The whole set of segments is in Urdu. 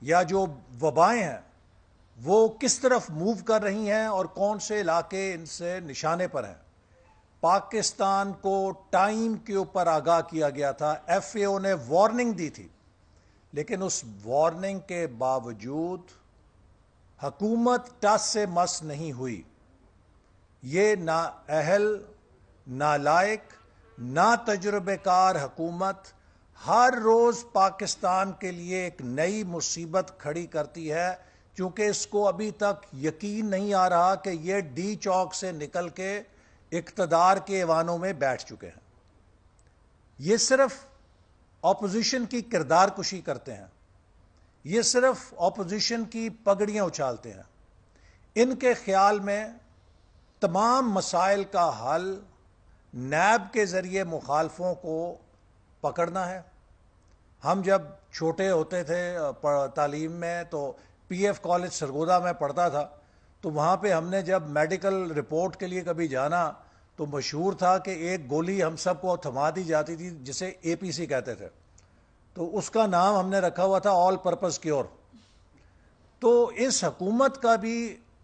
یا جو وبائیں ہیں وہ کس طرف موو کر رہی ہیں اور کون سے علاقے ان سے نشانے پر ہیں. پاکستان کو ٹائم کے اوپر آگاہ کیا گیا تھا، ایف اے او نے وارننگ دی تھی، لیکن اس وارننگ کے باوجود حکومت ٹس سے مس نہیں ہوئی. یہ نااہل، نالائق، نا تجربہ کار حکومت ہر روز پاکستان کے لیے ایک نئی مصیبت کھڑی کرتی ہے، چونکہ اس کو ابھی تک یقین نہیں آ رہا کہ یہ ڈی چوک سے نکل کے اقتدار کے ایوانوں میں بیٹھ چکے ہیں. یہ صرف اپوزیشن کی کردار کشی کرتے ہیں، یہ صرف اپوزیشن کی پگڑیاں اچھالتے ہیں. ان کے خیال میں تمام مسائل کا حل نیب کے ذریعے مخالفوں کو پکڑنا ہے. ہم جب چھوٹے ہوتے تھے تعلیم میں تو پی ایف کالج سرگودا میں پڑھتا تھا، تو وہاں پہ ہم نے جب میڈیکل رپورٹ کے لیے کبھی جانا تو مشہور تھا کہ ایک گولی ہم سب کو تھما دی جاتی تھی جسے اے پی سی کہتے تھے، تو اس کا نام ہم نے رکھا ہوا تھا آل پرپز کیور. تو اس حکومت کا بھی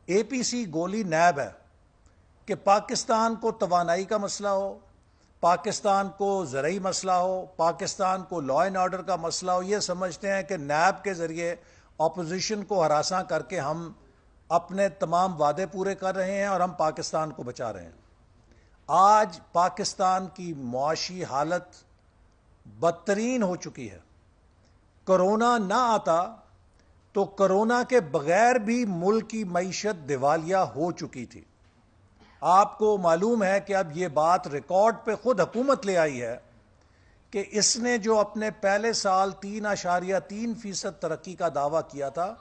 اے پی سی گولی نیب ہے کہ پاکستان کو توانائی کا مسئلہ ہو، پاکستان کو زرعی مسئلہ ہو، پاکستان کو لا اینڈ آرڈر کا مسئلہ ہو، یہ سمجھتے ہیں کہ نیب کے ذریعے اپوزیشن کو ہراساں کر کے ہم اپنے تمام وعدے پورے کر رہے ہیں اور ہم پاکستان کو بچا رہے ہیں. آج پاکستان کی معاشی حالت بدترین ہو چکی ہے. کرونا نہ آتا تو کرونا کے بغیر بھی ملک کی معیشت دیوالیہ ہو چکی تھی. آپ کو معلوم ہے کہ اب یہ بات ریکارڈ پہ خود حکومت لے آئی ہے کہ اس نے جو اپنے پہلے سال 3.3% ترقی کا دعویٰ کیا تھا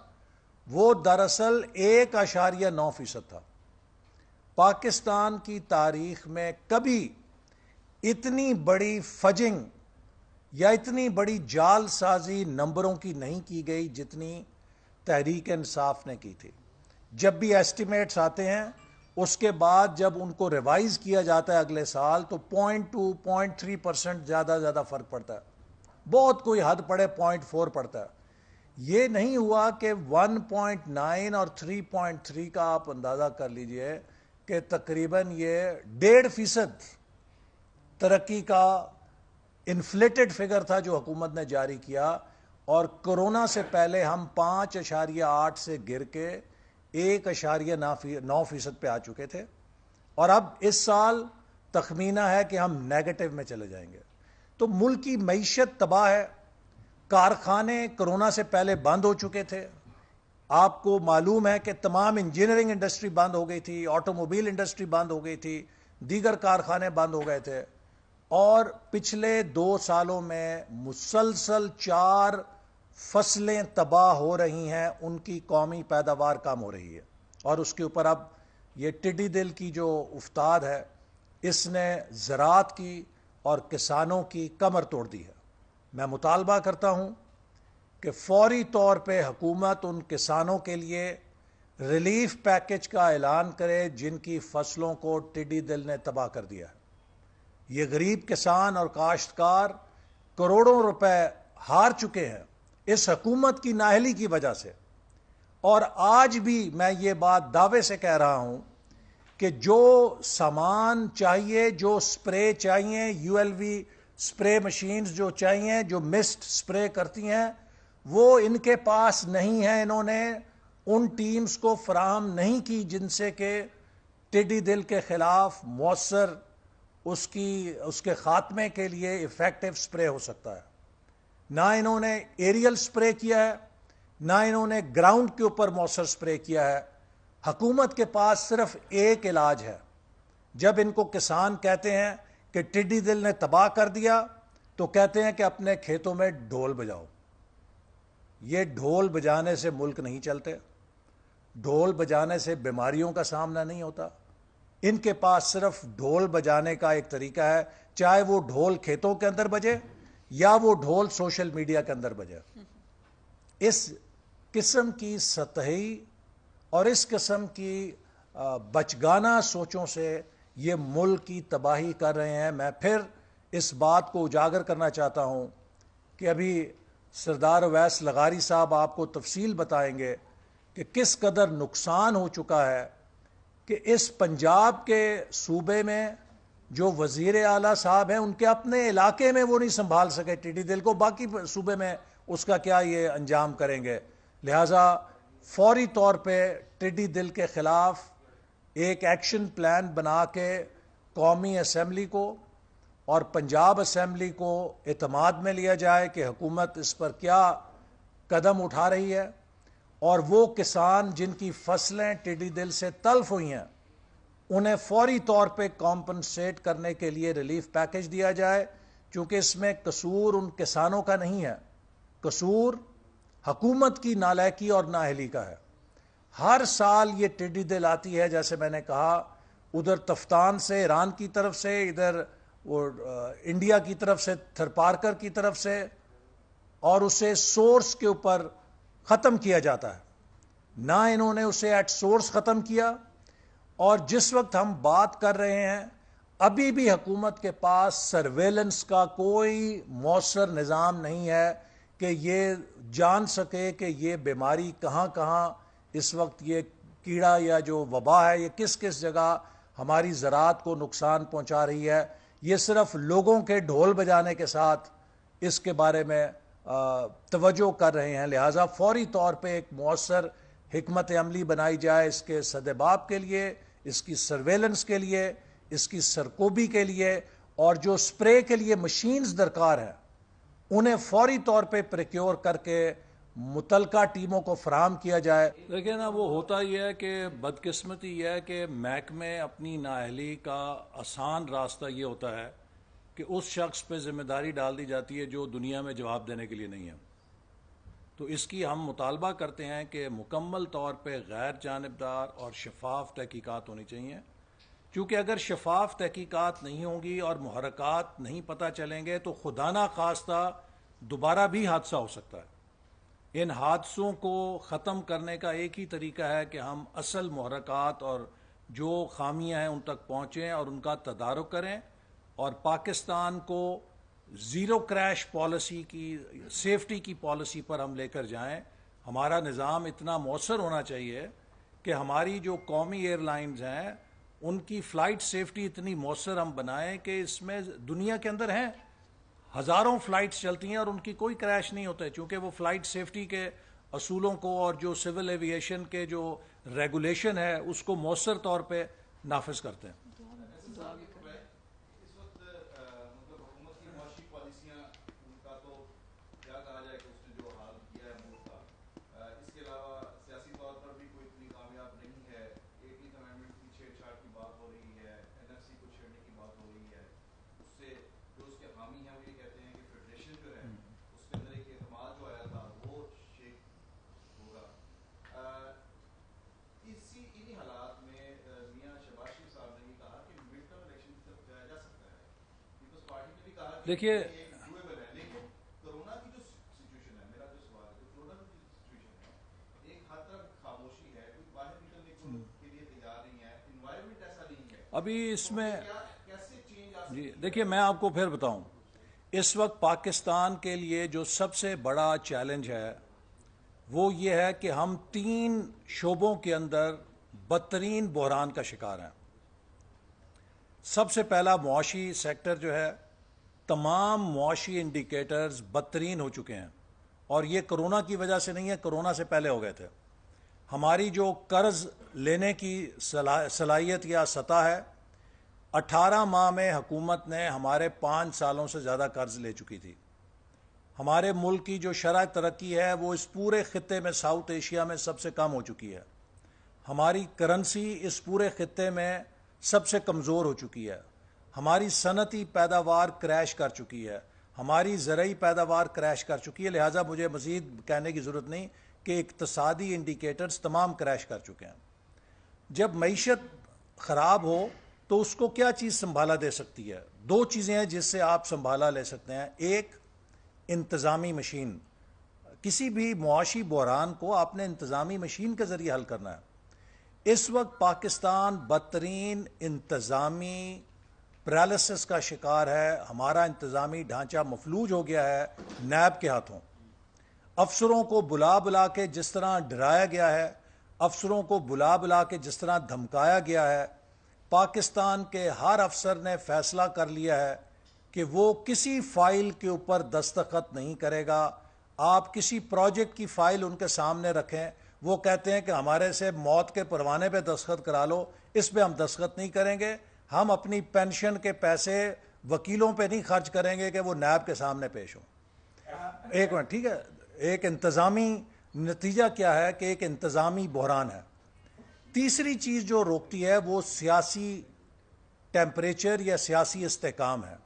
وہ دراصل 1.9% تھا. پاکستان کی تاریخ میں کبھی اتنی بڑی فجنگ یا اتنی بڑی جال سازی نمبروں کی نہیں کی گئی جتنی تحریک انصاف نے کی تھی. جب بھی ایسٹیمیٹس آتے ہیں اس کے بعد جب ان کو ریوائز کیا جاتا ہے اگلے سال تو 0.2-0.3% زیادہ فرق پڑتا ہے. بہت کوئی حد پڑے 0.4 پڑتا ہے. یہ نہیں ہوا کہ 1.9 اور 3.3 کا آپ اندازہ کر لیجئے کہ تقریباً یہ 1.5% ترقی کا انفلیٹڈ فگر تھا جو حکومت نے جاری کیا، اور کرونا سے پہلے ہم 5.8 سے گر کے 1.9% پہ آ چکے تھے، اور اب اس سال تخمینہ ہے کہ ہم نیگیٹو میں چلے جائیں گے. تو ملک کی معیشت تباہ ہے. کارخانے کرونا سے پہلے بند ہو چکے تھے. آپ کو معلوم ہے کہ تمام انجینئرنگ انڈسٹری بند ہو گئی تھی، آٹو موبائل انڈسٹری بند ہو گئی تھی، دیگر کارخانے بند ہو گئے تھے، اور پچھلے 2 سالوں میں مسلسل 4 فصلیں تباہ ہو رہی ہیں، ان کی قومی پیداوار کم ہو رہی ہے. اور اس کے اوپر اب یہ ٹڈی دل کی جو افتاد ہے اس نے زراعت کی اور کسانوں کی کمر توڑ دی ہے. میں مطالبہ کرتا ہوں کہ فوری طور پہ حکومت ان کسانوں کے لیے ریلیف پیکج کا اعلان کرے جن کی فصلوں کو ٹڈی دل نے تباہ کر دیا ہے. یہ غریب کسان اور کاشتکار کروڑوں روپے ہار چکے ہیں اس حکومت کی نااہلی کی وجہ سے. اور آج بھی میں یہ بات دعوے سے کہہ رہا ہوں کہ جو سامان چاہیے، جو سپرے چاہیے، U L V spray machines جو چاہیے، جو مسٹ سپرے کرتی ہیں، وہ ان کے پاس نہیں ہے. انہوں نے ان ٹیمز کو فراہم نہیں کی جن سے کہ ٹڈی دل کے خلاف مؤثر اس کے خاتمے کے لیے ایفیکٹو سپرے ہو سکتا ہے. نہ انہوں نے ایریل سپرے کیا ہے، نہ انہوں نے گراؤنڈ کے اوپر مؤثر سپرے کیا ہے. حکومت کے پاس صرف ایک علاج ہے. جب ان کو کسان کہتے ہیں کہ ٹڈی دل نے تباہ کر دیا تو کہتے ہیں کہ اپنے کھیتوں میں ڈھول بجاؤ. یہ ڈھول بجانے سے ملک نہیں چلتے، ڈھول بجانے سے بیماریوں کا سامنا نہیں ہوتا. ان کے پاس صرف ڈھول بجانے کا ایک طریقہ ہے، چاہے وہ ڈھول کھیتوں کے اندر بجے یا وہ ڈھول سوشل میڈیا کے اندر بجے. اس قسم کی سطحی اور اس قسم کی بچگانہ سوچوں سے یہ ملک کی تباہی کر رہے ہیں. میں پھر اس بات کو اجاگر کرنا چاہتا ہوں کہ ابھی سردار اویس لغاری صاحب آپ کو تفصیل بتائیں گے کہ کس قدر نقصان ہو چکا ہے کہ اس پنجاب کے صوبے میں جو وزیر اعلیٰ صاحب ہیں ان کے اپنے علاقے میں وہ نہیں سنبھال سکے ٹڈی دل کو، باقی صوبے میں اس کا کیا یہ انجام کریں گے. لہٰذا فوری طور پہ ٹڈی دل کے خلاف ایک ایکشن پلان بنا کے قومی اسمبلی کو اور پنجاب اسمبلی کو اعتماد میں لیا جائے کہ حکومت اس پر کیا قدم اٹھا رہی ہے، اور وہ کسان جن کی فصلیں ٹڈی دل سے تلف ہوئی ہیں انہیں فوری طور پہ کمپنسیٹ کرنے کے لیے ریلیف پیکج دیا جائے، چونکہ اس میں قصور ان کسانوں کا نہیں ہے، قصور حکومت کی نالائکی اور نااہلی کا ہے. ہر سال یہ ٹڈی دل آتی ہے، جیسے میں نے کہا، ادھر تفتان سے ایران کی طرف سے، ادھر وہ انڈیا کی طرف سے تھرپارکر کی طرف سے، اور اسے سورس کے اوپر ختم کیا جاتا ہے. نہ انہوں نے اسے ایٹ سورس ختم کیا، اور جس وقت ہم بات کر رہے ہیں ابھی بھی حکومت کے پاس سرویلنس کا کوئی مؤثر نظام نہیں ہے کہ یہ جان سکے کہ یہ بیماری کہاں کہاں اس وقت یہ کیڑا یا جو وبا ہے یہ کس کس جگہ ہماری زراعت کو نقصان پہنچا رہی ہے. یہ صرف لوگوں کے ڈھول بجانے کے ساتھ اس کے بارے میں توجہ کر رہے ہیں. لہٰذا فوری طور پہ ایک مؤثر حکمت عملی بنائی جائے اس کے سدباب کے لیے، اس کی سرویلنس کے لیے، اس کی سرکوبی کے لیے، اور جو سپرے کے لیے مشینز درکار ہیں انہیں فوری طور پہ پریکیور کر کے متعلقہ ٹیموں کو فراہم کیا جائے. دیکھیں نا، وہ ہوتا ہی ہے کہ بدقسمتی یہ ہے کہ محکمے اپنی نااہلی کا آسان راستہ یہ ہوتا ہے کہ اس شخص پہ ذمہ داری ڈال دی جاتی ہے جو دنیا میں جواب دینے کے لیے نہیں ہے. تو اس کی ہم مطالبہ کرتے ہیں کہ مکمل طور پہ غیر جانبدار اور شفاف تحقیقات ہونی چاہیے، کیونکہ اگر شفاف تحقیقات نہیں ہوں گی اور محرکات نہیں پتہ چلیں گے تو خدا نہ خواستہ دوبارہ بھی حادثہ ہو سکتا ہے. ان حادثوں کو ختم کرنے کا ایک ہی طریقہ ہے کہ ہم اصل محرکات اور جو خامیاں ہیں ان تک پہنچیں اور ان کا تدارک کریں، اور پاکستان کو زیرو کریش پالیسی کی، سیفٹی کی پالیسی پر ہم لے کر جائیں. ہمارا نظام اتنا مؤثر ہونا چاہیے کہ ہماری جو قومی ایئر لائنز ہیں ان کی فلائٹ سیفٹی اتنی مؤثر ہم بنائیں کہ اس میں دنیا کے اندر ہیں ہزاروں فلائٹس چلتی ہیں اور ان کی کوئی کریش نہیں ہوتا ہے، چونکہ وہ فلائٹ سیفٹی کے اصولوں کو اور جو سول ایوییشن کے جو ریگولیشن ہے اس کو مؤثر طور پہ نافذ کرتے ہیں. دیکھیے، کورونا کی جو سچویشن ہے، میرا جو سوال ہے، کورونا کی جو سچویشن ہے، ایک حد تک خاموشی ہے، کوئی باہر نکلنے کے لیے تیار نہیں ہے، انوائرمنٹ ایسا نہیں ہے ابھی اس میں کیسے چینج آ جی دیکھیے، میں آپ کو پھر بتاؤں، اس وقت پاکستان کے لیے جو سب سے بڑا چیلنج ہے وہ یہ ہے کہ ہم 3 شعبوں کے اندر بدترین بحران کا شکار ہیں. سب سے پہلا معاشی سیکٹر جو ہے، تمام معاشی انڈیکیٹرز بدترین ہو چکے ہیں، اور یہ کرونا کی وجہ سے نہیں ہے، کرونا سے پہلے ہو گئے تھے. ہماری جو قرض لینے کی صلاحیت یا سطح ہے، 18 ماہ میں حکومت نے ہمارے 5 سالوں سے زیادہ قرض لے چکی تھی. ہمارے ملک کی جو شرح ترقی ہے وہ اس پورے خطے میں ساؤتھ ایشیا میں سب سے کم ہو چکی ہے. ہماری کرنسی اس پورے خطے میں سب سے کمزور ہو چکی ہے. ہماری صنعتی پیداوار کریش کر چکی ہے، ہماری زرعی پیداوار کریش کر چکی ہے. لہٰذا مجھے مزید کہنے کی ضرورت نہیں کہ اقتصادی انڈیکیٹرز تمام کریش کر چکے ہیں. جب معیشت خراب ہو تو اس کو کیا چیز سنبھالا دے سکتی ہے؟ 2 چیزیں ہیں جس سے آپ سنبھالا لے سکتے ہیں. ایک، انتظامی مشین. کسی بھی معاشی بحران کو آپ نے انتظامی مشین کے ذریعے حل کرنا ہے. اس وقت پاکستان بدترین انتظامی پیرالسس کا شکار ہے. ہمارا انتظامی ڈھانچہ مفلوج ہو گیا ہے نیب کے ہاتھوں. افسروں کو بلا بلا کے جس طرح ڈرایا گیا ہے، افسروں کو بلا بلا کے جس طرح دھمکایا گیا ہے، پاکستان کے ہر افسر نے فیصلہ کر لیا ہے کہ وہ کسی فائل کے اوپر دستخط نہیں کرے گا. آپ کسی پروجیکٹ کی فائل ان کے سامنے رکھیں، وہ کہتے ہیں کہ ہمارے سے موت کے پروانے پہ دستخط کرا لو، اس پہ ہم دستخط نہیں کریں گے. ہم اپنی پینشن کے پیسے وکیلوں پہ نہیں خرچ کریں گے کہ وہ نیب کے سامنے پیش ہوں. ایک منٹ، ٹھیک ہے. ایک انتظامی نتیجہ کیا ہے کہ ایک انتظامی بحران ہے. تیسری چیز جو روکتی ہے وہ سیاسی ٹیمپریچر یا سیاسی استحکام ہے.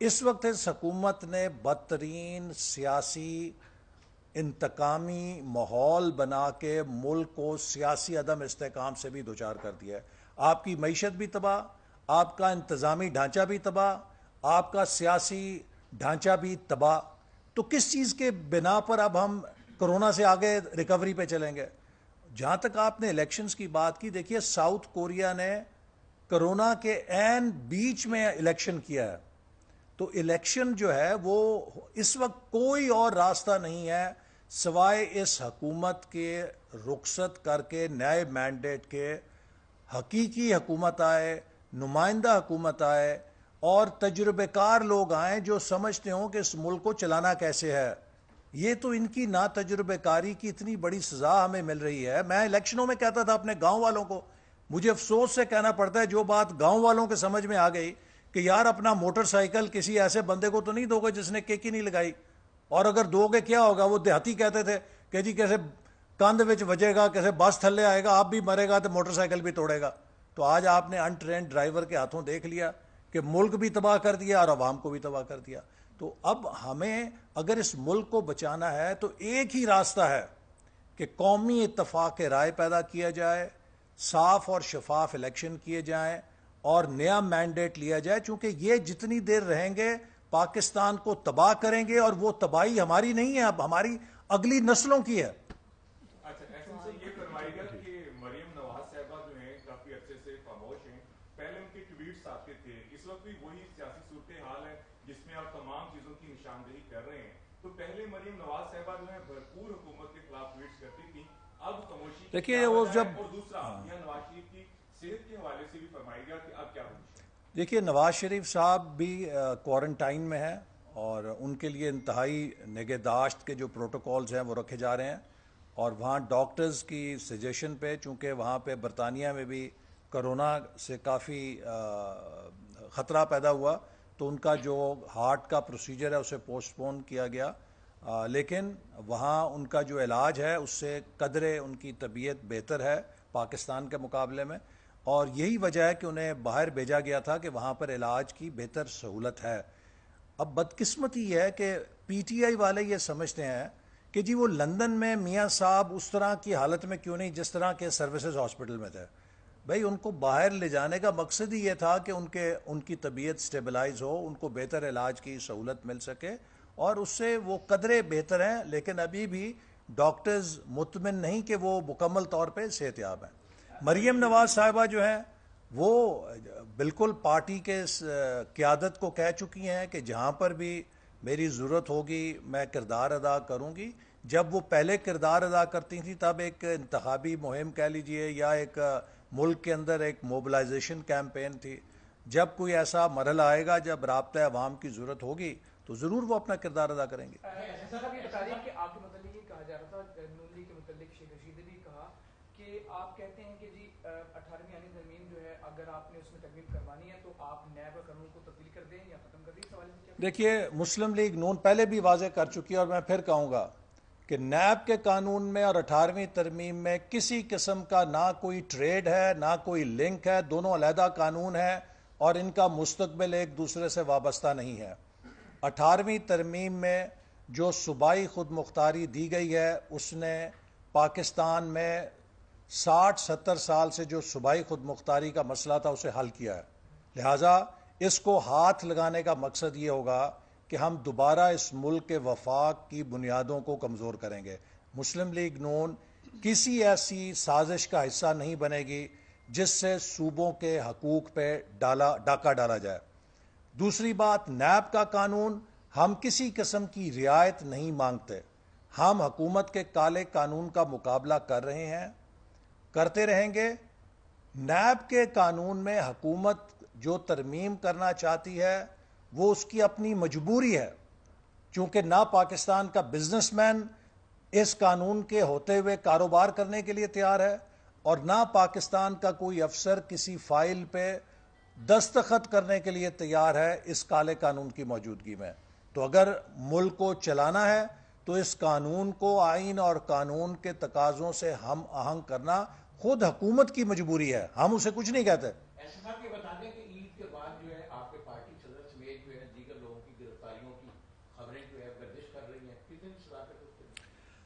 اس وقت اس حکومت نے بدترین سیاسی انتقامی ماحول بنا کے ملک کو سیاسی عدم استحکام سے بھی دوچار کر دیا ہے. آپ کی معیشت بھی تباہ، آپ کا انتظامی ڈھانچہ بھی تباہ، آپ کا سیاسی ڈھانچہ بھی تباہ. تو کس چیز کے بنا پر اب ہم کرونا سے آگے ریکوری پہ چلیں گے؟ جہاں تک آپ نے الیکشنز کی بات کی، دیکھیے ساؤتھ کوریا نے کرونا کے عین بیچ میں الیکشن کیا ہے. تو الیکشن جو ہے وہ اس وقت کوئی اور راستہ نہیں ہے سوائے اس حکومت کے رخصت کر کے نئے مینڈیٹ کے حقیقی حکومت آئے، نمائندہ حکومت آئے اور تجربہ کار لوگ آئیں جو سمجھتے ہوں کہ اس ملک کو چلانا کیسے ہے. یہ تو ان کی نا تجربہ کاری کی اتنی بڑی سزا ہمیں مل رہی ہے. میں الیکشنوں میں کہتا تھا اپنے گاؤں والوں کو، مجھے افسوس سے کہنا پڑتا ہے جو بات گاؤں والوں کے سمجھ میں آ گئی کہ یار اپنا موٹر سائیکل کسی ایسے بندے کو تو نہیں دو گے جس نے کیک ہی نہیں لگائی، اور اگر دو گے کیا ہوگا. وہ دیہاتی کہتے تھے کہ جی کیسے کاندھ وچ وجے گا، کیسے بس تھلے آئے گا، آپ بھی مرے گا تو موٹر سائیکل بھی توڑے گا. تو آج آپ نے انٹرینڈ ڈرائیور کے ہاتھوں دیکھ لیا کہ ملک بھی تباہ کر دیا اور عوام کو بھی تباہ کر دیا. تو اب ہمیں اگر اس ملک کو بچانا ہے تو ایک ہی راستہ ہے کہ قومی اتفاق رائے پیدا کیا جائے، صاف اور شفاف الیکشن کیے جائیں اور نیا مینڈیٹ لیا جائے. چونکہ یہ جتنی دیر رہیں گے پاکستان کو تباہ کریں گے، اور وہ تباہی ہماری نہیں ہے، اب ہماری اگلی نسلوں کی ہے. اچھا، ایسے سے یہ فرمائے گا کہ مریم نواز صاحبہ جو ہیں کافی عرصے سے خاموش ہیں. پہلے ان کے ٹویٹس آتے تھے، اس وقت بھی وہی سیاسی صورتحال ہے جس میں آپ تمام چیزوں کی نشاندہی کر رہے ہیں. تو پہلے مریم نواز صاحبہ جو ہے بھرپور حکومت کے خلاف ٹویٹس کرتی تھی، اب خاموشی. دیکھیے وہ جب اور دوسرا یہاں نواز شریف کی صحت کے حوالے سے بھی فرمائے گا کہ اب کیا ہوگا. دیکھیے نواز شریف صاحب بھی کوارنٹائن میں ہیں اور ان کے لیے انتہائی نگہداشت کے جو پروٹوکولز ہیں وہ رکھے جا رہے ہیں. اور وہاں ڈاکٹرز کی سجیشن پہ، چونکہ وہاں پہ برطانیہ میں بھی کرونا سے کافی خطرہ پیدا ہوا، تو ان کا جو ہارٹ کا پروسیجر ہے اسے پوسٹ پون کیا گیا. لیکن وہاں ان کا جو علاج ہے اس سے قدرے ان کی طبیعت بہتر ہے پاکستان کے مقابلے میں، اور یہی وجہ ہے کہ انہیں باہر بھیجا گیا تھا کہ وہاں پر علاج کی بہتر سہولت ہے. اب بدقسمتی یہ ہے کہ پی ٹی آئی والے یہ سمجھتے ہیں کہ جی وہ لندن میں میاں صاحب اس طرح کی حالت میں کیوں نہیں جس طرح کے سروسز ہاسپٹل میں تھے. بھائی ان کو باہر لے جانے کا مقصد ہی یہ تھا کہ ان کی طبیعت سٹیبلائز ہو، ان کو بہتر علاج کی سہولت مل سکے، اور اس سے وہ قدرے بہتر ہیں. لیکن ابھی بھی ڈاکٹرز مطمئن نہیں کہ وہ مکمل طور پہ صحت یاب ہیں. مریم نواز صاحبہ جو ہیں وہ بالکل پارٹی کے قیادت کو کہہ چکی ہیں کہ جہاں پر بھی میری ضرورت ہوگی میں کردار ادا کروں گی. جب وہ پہلے کردار ادا کرتی تھیں تب ایک انتخابی مہم کہہ لیجئے یا ایک ملک کے اندر ایک موبلائزیشن کیمپین تھی. جب کوئی ایسا مرحلہ آئے گا جب رابطہ عوام کی ضرورت ہوگی تو ضرور وہ اپنا کردار ادا کریں گے. صاحب یہ بتا رہی کہ آپ کے متعلق یہ کہا جا رہا تھا، نون لیگ کے متعلق شیخ رشید نے بھی کہا کہ آپ کہتے ہیں کہ جی 18ویں آئینی ترمیم جو ہے اگر آپ نے اس میں ترمیم کروانی ہے تو آپ نیب قانون کو تبدیل کر دیں یا ختم کر دیں. سوال دیکھیے مسلم لیگ نون پہلے بھی واضح کر چکی ہے اور میں پھر کہوں گا کہ نیب کے قانون میں اور 18ویں ترمیم میں کسی قسم کا نہ کوئی ٹریڈ ہے نہ کوئی لنک ہے. دونوں علیحدہ قانون ہیں اور ان کا مستقبل ایک دوسرے سے وابستہ نہیں ہے. 18ویں ترمیم میں جو صوبائی خود مختاری دی گئی ہے اس نے پاکستان میں 60-70 سال سے جو صوبائی خود مختاری کا مسئلہ تھا اسے حل کیا ہے. لہٰذا اس کو ہاتھ لگانے کا مقصد یہ ہوگا کہ ہم دوبارہ اس ملک کے وفاق کی بنیادوں کو کمزور کریں گے. مسلم لیگ نون کسی ایسی سازش کا حصہ نہیں بنے گی جس سے صوبوں کے حقوق پہ ڈاکہ ڈالا جائے. دوسری بات، نیب کا قانون ہم کسی قسم کی رعایت نہیں مانگتے. ہم حکومت کے کالے قانون کا مقابلہ کر رہے ہیں، کرتے رہیں گے۔ نیب کے قانون میں حکومت جو ترمیم کرنا چاہتی ہے وہ اس کی اپنی مجبوری ہے، چونکہ نہ پاکستان کا بزنس مین اس قانون کے ہوتے ہوئے کاروبار کرنے کے لیے تیار ہے، اور نہ پاکستان کا کوئی افسر کسی فائل پہ دستخط کرنے کے لیے تیار ہے اس کالے قانون کی موجودگی میں۔ تو اگر ملک کو چلانا ہے تو اس قانون کو آئین اور قانون کے تقاضوں سے ہم آہنگ کرنا خود حکومت کی مجبوری ہے، ہم اسے کچھ نہیں کہتے۔ ایسے صاحب یہ بتا دیں کہ عید کے بعد جو ہے آپ کے پارٹی صدر سمیت جو ہے دیگر لوگوں کی گرفتاریوں کی خبریں جو ہے گردش کر رہی ہیں، کتنی صداقت اس کے؟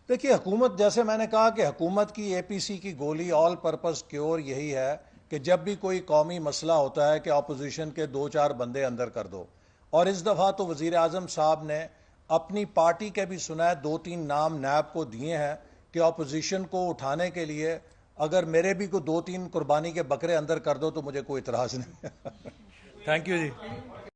دیکھیے حکومت، جیسے میں نے کہا کہ حکومت کی اے پی سی کی گولی آل پرپز کیور یہی ہے کہ جب بھی کوئی قومی مسئلہ ہوتا ہے کہ اپوزیشن کے 2-4 بندے اندر کر دو، اور اس دفعہ تو وزیر اعظم صاحب نے اپنی پارٹی کے بھی سنا ہے 2-3 نام نیب کو دیے ہیں کہ اپوزیشن کو اٹھانے کے لیے اگر میرے بھی کو 2-3 قربانی کے بکرے اندر کر دو تو مجھے کوئی اعتراض نہیں۔ Thank you G.